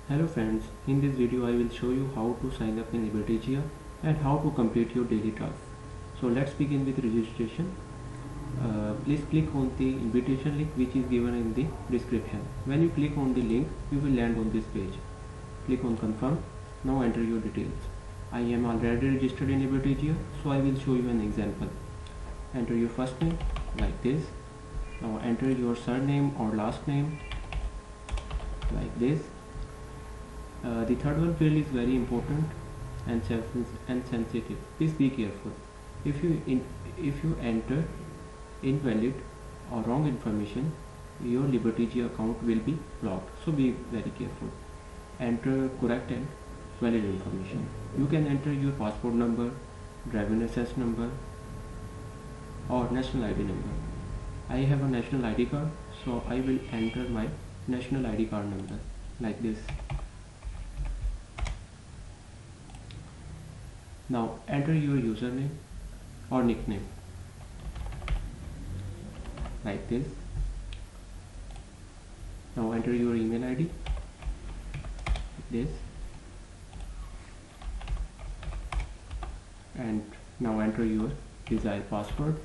Hello friends, in this video I will show you how to sign up in Libertygia and how to complete your daily tasks. So let's begin with registration. Please click on the invitation link which is given in the description. When you click on the link, you will land on this page. Click on confirm. Now enter your details. I am already registered in Libertygia, so I will show you an example. Enter your first name like this. Now enter your surname or last name like this. The third one field is very important and sensitive. Please be careful. If you enter invalid or wrong information, your Libertygia account will be blocked. So be very careful. Enter correct and valid information. You can enter your passport number, driving license number, or national ID number. I have a national ID card, so I will enter my national ID card number like this. Now enter your username or nickname like this. Now enter your email ID like this, and now enter your desired password.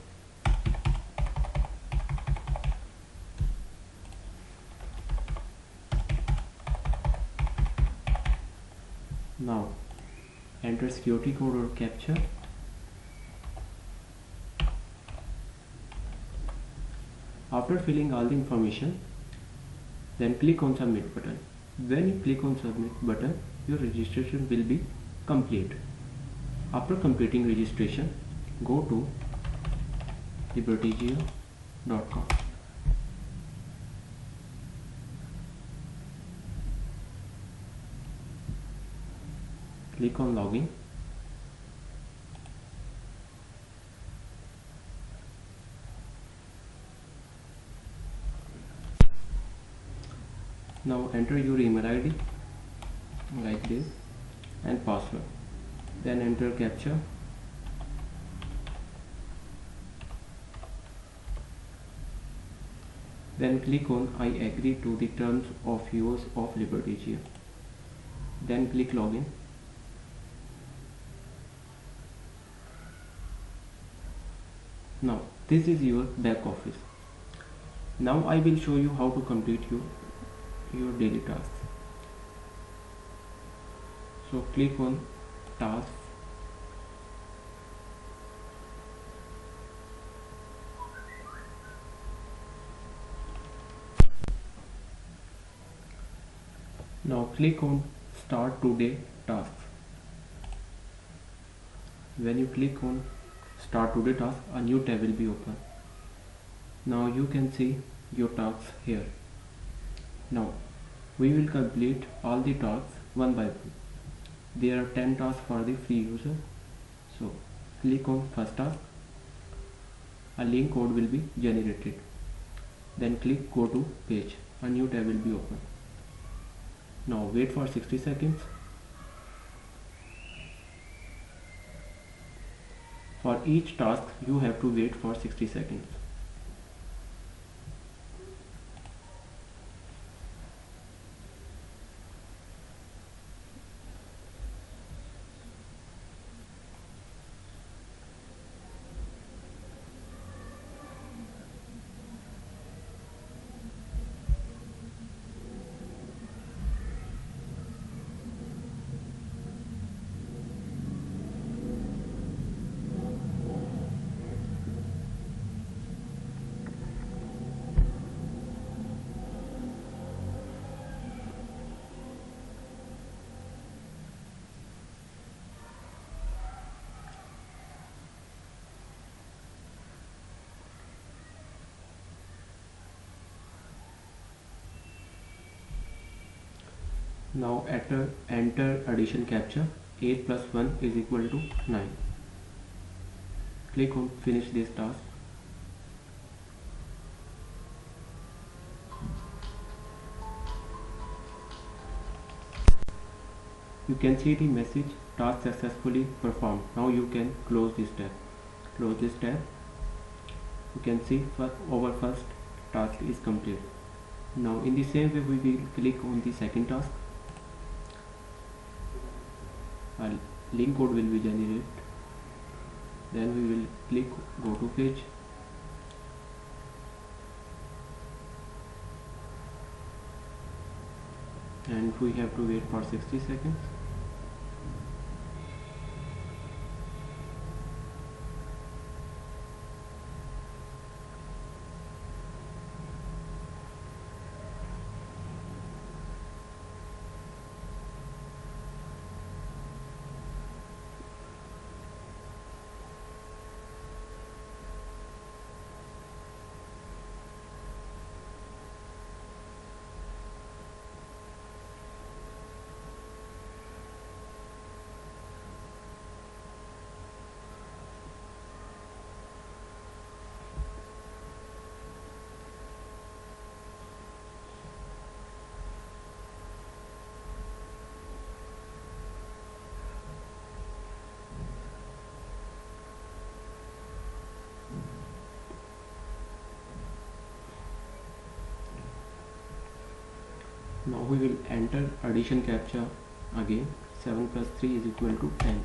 Now enter security code or captcha. After filling all the information, then click on submit button. When you click on submit button, your registration will be complete. After completing registration, go to libertygia.com. Click on login. Now enter your email ID like this and password. Then enter captcha. Then click on I agree to the terms of use of Libertygia. Then click login. Now this is your back office. Now I will show you how to complete your daily tasks. So click on tasks. Now click on start today tasks. When you click on start today task, a new tab will be open. Now you can see your tasks here. Now we will complete all the tasks one by one. There are 10 tasks for the free user. So click on first task. A link code will be generated. Then click go to page. A new tab will be open. Now wait for 60 seconds. For each task you have to wait for 60 seconds. Now enter addition captcha. 8 plus 1 is equal to 9. Click on finish this task. You can see the message task successfully performed. Now you can close this tab. Close this tab. You can see our first task is complete. Now in the same way we will click on the second task. a link code will be generated. Then we will click go to page, and we have to wait for 60 seconds. Now we will enter addition captcha again. 7 plus 3 is equal to 10.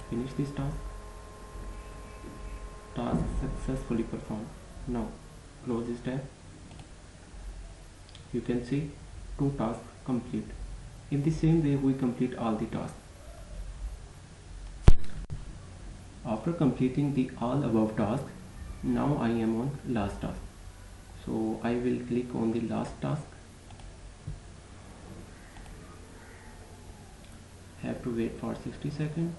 Finish this task. Task successfully performed. Now close this tab. You can see 2 tasks complete. In the same way we complete all the tasks. After completing the all above task, now I am on last task. So I will click on the last task. Have to wait for 60 seconds.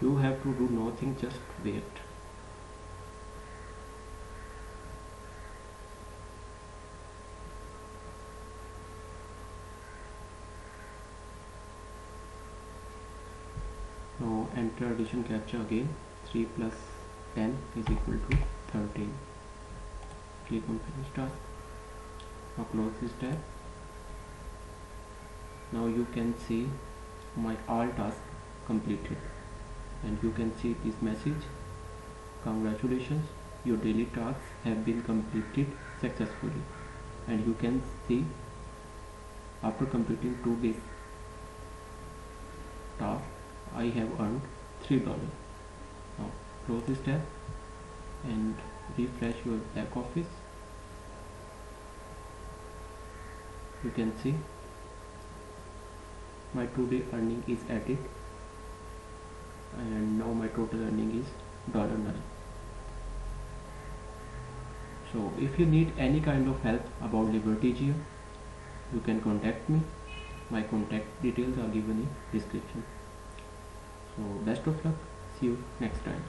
You have to do nothing, just wait. Now enter addition captcha again. 3 plus 10 is equal to 13. Click on finish task. Now close this tab. Now you can see my all tasks completed, and you can see this message: congratulations, your daily tasks have been completed successfully. And you can see after completing 2 days task, I have earned $3. Now close this tab and refresh your back office. You can see my today earning is added, and now my total earning is $9. So if you need any kind of help about Liberty Geo, you can contact me. My contact details are given in description. So best of luck. See you next time.